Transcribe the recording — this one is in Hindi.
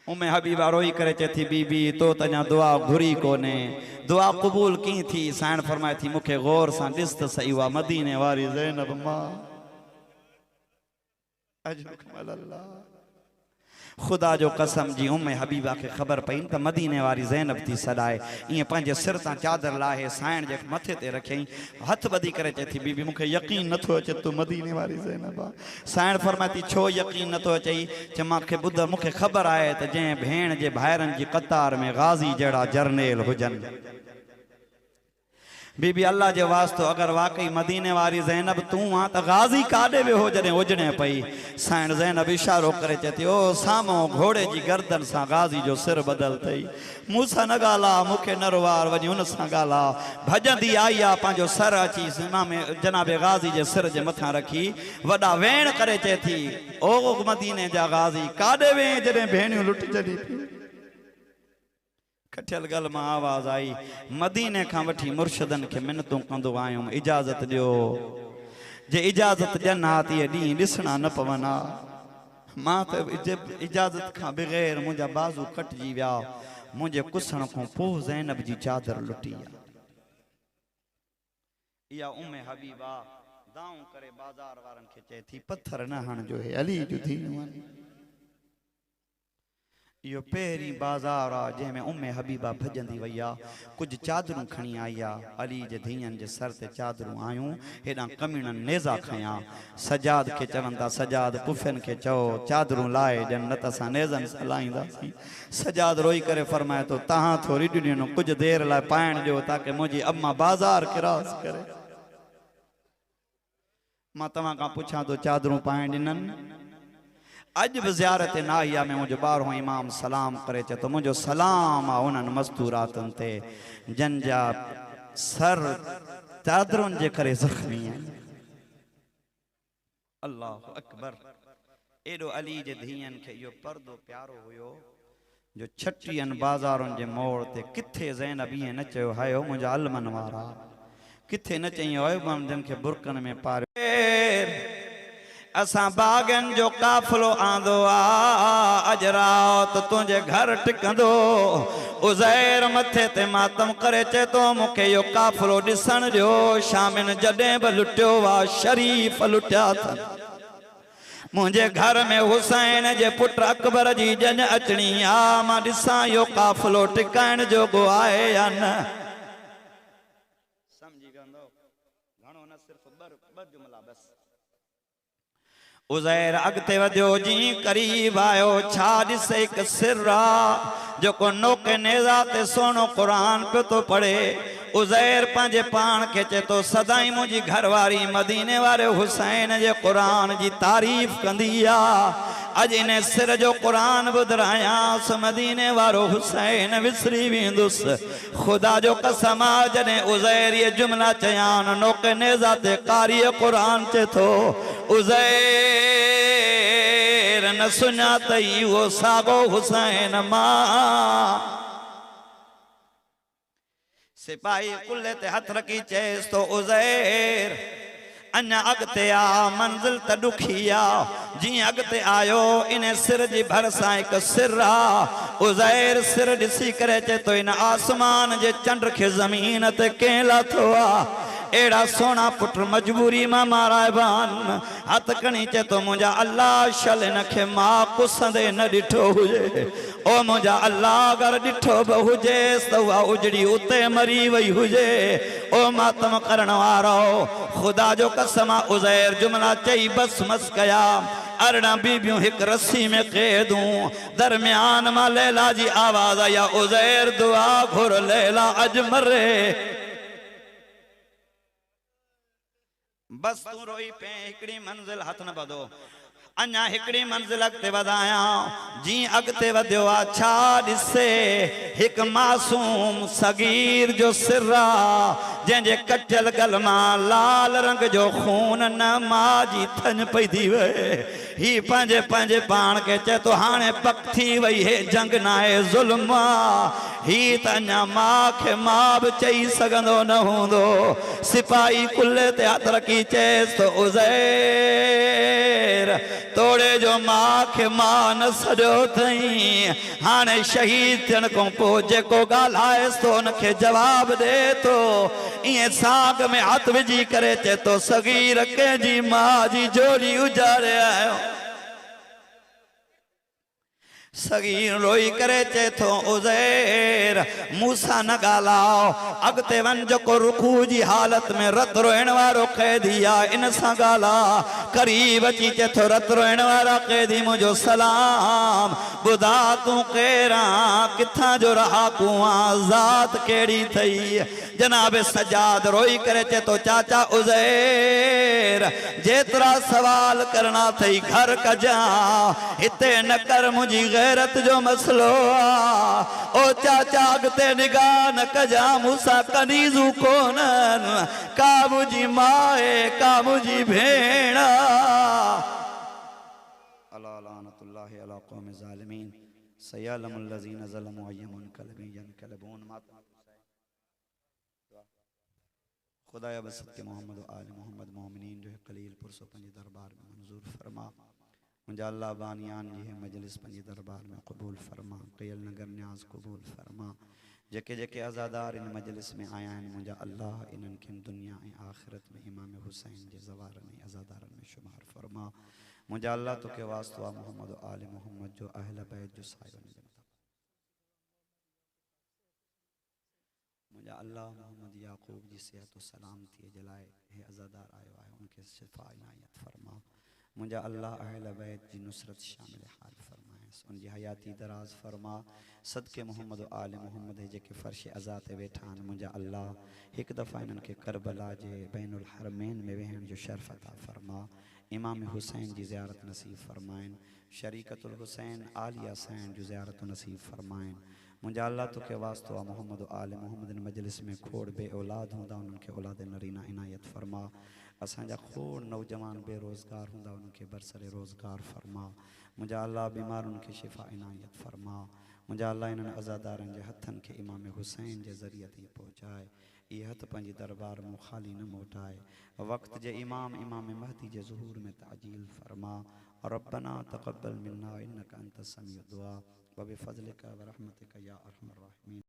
उम्मे हबीबा रोई करे चथी बीबी तो तजा दुआ घुरी कोने दुआ कबूल की थी साण फरमाए थी मुखे गौर सा दिस त सही वा मदीने वारी ज़ैनब मां अजरुकम अल्लाह खुदा जो कसम जी उम्मे हबीबा के खबर पई त मदीने वारी ज़ैनब थी सदाए ये पंजे सिर ता चादर लाहे साण जे मथे ते रखई हथ बदी करे चथी बीबी मुखे यकीन नथो अचे तू मदीने वारी ज़ैनब आ साण फरमाती छो यकीन नथो अचई च माखे बुध मुखे खबर आए त जे भेण जे भाइरन जी कतार में गाजी जड़ा जर्नेल हुजन बीबी अल्लाह जे वास्तो अगर वाकई मदीने वारी ज़ैनब तू आ त गाजी काडे वे हो जने उजणे पई साण ज़ैनब इशारो करे चती ओ सामो घोड़े जी गर्दन सा गाजी जो सिर बदल थई मूसा न गाला मुखे नरवार वनी उन सा गाला भजंदी आई आ पांजो सर अची सीमा में जनाबे गाजी जे सिर जे मथा रखी वडा वेण करे चेथी ओ मदीने जा गाजी काडे वे जने भेणियो लुट जडी कठियल गल में आवाज आई मदीने का वठी मुर्शदन के मिन्नतों कंदो आयुम इजाजत दियो जे इजाजत ॾियनि हा त डी ॾिसणा न पवना मां त इजाजत का बगैर मुझा बाजू कटजी विया मुझे कुसण को पो ज़ैनब जी चादर लुटी या उम्मे हबीबा दाऊं करे बाजार वारन के चए थी पत्थर न हण जो है अली जो थी यो पेरी बाजार आ जैमें उम्मे हबीबा भजंदी वैया कुछ चादरूं खणी आया अली जे धीयन जे सर ते चादरूं आयूं हेडा कमीणन नेजा खया सजाद के चवंदा सजाद पुफन के चो चादरूं लाए जन न त असां नेजन लाईंदासीं सजाद रोई करे फरमाए तो तहां थोरी ॾिनो कुछ देर ला पाइण ॾियो ताकि मुंहिंजी अम्मा बाजार क्रॉस करे मां तव्हां खां पुछां तो चादरूं पाइण ॾिननि अज भी ज़ियारत नाहिया में मुझे बारहों इमाम सलाम करे चे तो मुझो सलाम आ उन्हनि मस्तूरातन ते जन जा सर चादरुन जे करे जख्मी है अल्लाह अकबर एडो अली जे धीयन के यो पर्दो प्यारो हुयो जो छटियन बाजारन जे मोड़ ते किथे ज़ैनब ये न चयो हायो मुझा अलमन वारा किथे न चयो हायो जन के बुरकन में पार असा बागन जो काफलो आंदो आ अजराओ तो तुझे घर टिकंदो उज़ैर मथे ते मातम करे चे तो मुखे यो काफलो दिसन जो शामिन जडे ब लुटियो वा शरीफ लुटिया थन मुझे घर में हुसैन जे पुट अकबर जी जन अचणी आ मां दिसा यो काफलो टिकाइण जो गो आए या न समझी गंदो घणो न सिर्फ बर जुमला बस उज़ैर अगते वधियो जी करीब आयो छा ॾिसे हिकु सिर आ जेको नोके नेज़ा ते सोनो क़ुरान पियो तो पढ़े उज़ैर पंहिंजे पान के चे तो सदाई मुझी घरवारी मदीने वारे हुसैन जे क़ुरान जी तारीफ़ कंदी आ अज इन सिर जो क़ुरान ॿुधायांसि मदीने वारो हुसैन विसरी वेंदुसि खुदा जो कसम आ जॾहिं उज़ैर ये जुमला चयान नोके नेज़ा ते कारी क़ुरान चे थो उज़ैर न सुञातई वो सागो हुसैन मां सिपाही कुल्ले ते हथ रखी चेस तो उज़ैर अन्या अगते आ मंजिल त दुखी आ जी अगते आयो इन सिर जी भरसा एक सिर आ उज़ैर सिर दिसी करे चे तो इन आसमान जे चंड के जमीन ते के लाथो आ एड़ा सोना पुट मजबूरी में मारायबान हथ कणी चे तो मुझा अल्लाह शल न के मां कुसंदे न डिठो हुजे ओ मुझा अल्लाह अगर डिठो ब हुजे तो उजड़ी उते मरी वही हुजे ओ मातम करण वारो खुदा जो कसम उज़ैर जुमला चई बस मस कया अरड़ा बीबियों एक रस्सी में कैदूं दरमियान मा लैला जी आवाज आया उज़ैर दुआ घुर लैला अज मरे बस तू रोई पे हिकड़ी मंजिल हथ न बधो अन्या हिकड़ी मंजिल अगते वधाया जी अगते वधियो आ छा दिसे एक मासूम सगीर जो सिरा जंहिंजे कटियल गल मां लाल रंग जो खून न मां जी थन पई थी वे ही पंहिंजे पंहिंजे पाण खे चए तो हाणे पक थी वई है जंग नाहे ज़ुल्म ही त अञा मां खे मां बि चई सघंदो न हूंदो सिपाही कुल्ले ते हथ रखी चएसि तो उज़ैर तोड़े जो मां खे मां न सॼो अथई हाणे शहीद थियण खां पोइ जेको ॻाल्हाएसि तो उनखे जवाब ॾे तो ईअं साग में हथ विझी करे चए तो सगीर कंहिंजी मां जी जोड़ी उजाड़े आयो सगीर रोई करे चए थो उज़ैर मूसा न ॻाल्हाओ अॻिते वञ जेको रुकू जी हालत में रत रोइण वारो क़ैदी आहे इन सां ॻाल्हा करीब अची चए थो रत रोइण वारा क़ैदी मुंहिंजो सलाम ॿुधा तूं केरु आहीं किथां जो रहाकू आहीं ज़ात कहिड़ी अथई जनाब सजाद रोई करे चए थो चाचा उज़ैर जेतिरा सवाल करणा अथई घर कजां हिते न कर मुंहिंजी गैरत जो मसलो ओ चाचा अॻिते निगाह न कजा मूंसां कनीज़ू कोन्हन का मुंहिंजी माए का मुंहिंजी भेण अला लानतुल्लाहि अला क़ौम ज़ालिमीन सयअलमुल लज़ीना ज़लमू अय्युम यनक़लिबून खुदाया बसत के मोहम्मद आल मोहम्मद मोमिनीन जो कलील पुरसो पंजे दरबार में मंजूर फरमा मुंहिंजा अल्लाह बानियान जी मजलिस पंजे दरबार में क़बूल फरमा कयल नगर न्याज क़बूल फरमा जेके जेके आज़ादार इन मजलिस में आया आहिनि मुंहिंजा अल्लाह इन्हनि खे दुनिया ऐं आख़िरत में इमाम हुसैन जे ज़वारनि ऐं आज़ादारनि में शुमार फरमा मुंहिंजा अल्लाह तोखे वास्तो आहे मोहम्मद आल मोहम्मद जो अहल बैत जो सायो मुंहिंजा अल्लाह मोहम्मद याक़ूब जी सेहत सलामती जे लाइ हे अज़ादार आयो आहे उनखे शिफ़ा इनायत फरमा मुंहिंजा अल्लाह अहल बैत जी नुसरत शामिल हाल फरमाएसि उनजी हयाती दराज़ फरमा सदके मोहम्मद आल मोहम्मद जेके फ़र्श अज़ा ते वेठा आहिनि मुंहिंजा अल्लाह हिकु दफ़ा इन्हनि खे करबला जे बैनुल हरमैन में वेहण जो शर्फ़ अता फरमा इमाम हुसैन जी ज़ियारत नसीब फरमाइनि शरीकतुल हुसैन आलिया सैन जो ज़ियारत नसीब फरमाइनि मुंहिंजा अल्लाह तोखे वास्तो आहे मोहम्मद आल मोहम्मद मजलिस में खोड़ बे औलाद हूंदा उन्हनि खे औलाद नरीना इनायत फरमा असांजा खोड़ नौजवान बेरोज़गार हूंदा उन्हनि खे बरसरे रोज़गार फरमा मुंहिंजा अल्लाह बीमारुनि खे शिफ़ा इनायत फरमा मुंहिंजा अल्लाह इन्हनि अज़ादारनि जे हथनि खे इमाम हुसैन जे ज़रिए ते पहुचाए इहे हथ पंहिंजी दरबार में ख़ाली न मोटाए वक़्त जे इमाम महदी जे ज़ुहूर में ताजील फरमा रब्बना तक़ब्बल मिन्ना इन्नका अंतस समीउद दुआ व बिफ़ज़लिका व रहमतिका या अरहमर राहिमीन।